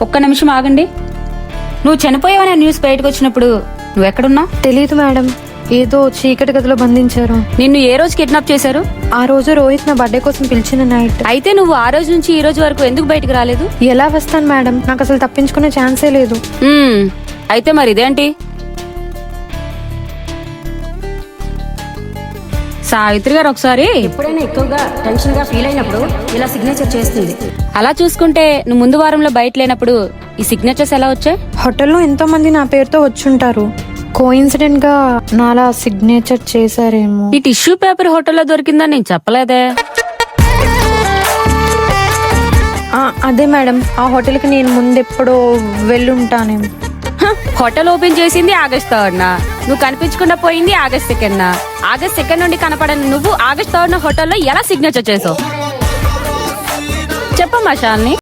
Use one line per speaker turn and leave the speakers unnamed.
ఒక్క నిమిషం ఆగండి. నువ్వు చనిపోయావనే న్యూస్ బయటకు వచ్చినప్పుడు నువ్వెక్కడున్నావు?
తెలీదు మేడం, ఏదో చీకటి గదిలో బంధించారు.
నిన్ను ఏ రోజు కిడ్నాప్ చేశారు?
ఆ రోజు రోహిత్ నా బర్త్డే కోసం పిలిచిన నైట్.
అయితే నువ్వు ఆ రోజు నుంచి ఈ రోజు వరకు ఎందుకు బయటకు రాలేదు?
ఎలా వస్తాను మేడం, నాకు అసలు తప్పించుకునే ఛాన్సే లేదు.
అయితే మరి ఇదేంటి? సావిత్రి గారు ఒకసారి
ఎప్పుడైనా ఎక్కువగా టెన్షన్ గా ఫీల్ అయినప్పుడు ఇలా సిగ్నేచర్ చేస్తుంది.
అలా చూసుకుంటే నువ్వు ముందు వారంలో బయట లేనప్పుడు ఈ సిగ్నేచర్స్ ఎలా వచ్చాయి?
హోటల్లో ఎంతో మంది నా పేరుతో వచ్చుంటారు. కోఇన్సిడెంట్ గా నాలా సిగ్నేచర్ చేశారేమో.
ఈ టిష్యూ పేపర్ హోటల్లో దొరికిందని నేను చెప్పలేదే.
అదే మేడం, ఆ హోటల్ కి నేను ముందెప్పుడో వెళ్ళుంటానేమో.
హోటల్ ఓపెన్ చేసింది ఆగస్ట్ 3న, నువ్వు కనిపించకుండా పోయింది ఆగస్ట్ 2న. ఆగస్ట్ 2 నుండి కనపడని నువ్వు ఆగస్ట్ 3న హోటల్లో ఎలా సిగ్నేచర్ చేసావు చెప్పమ్మా శాలిని.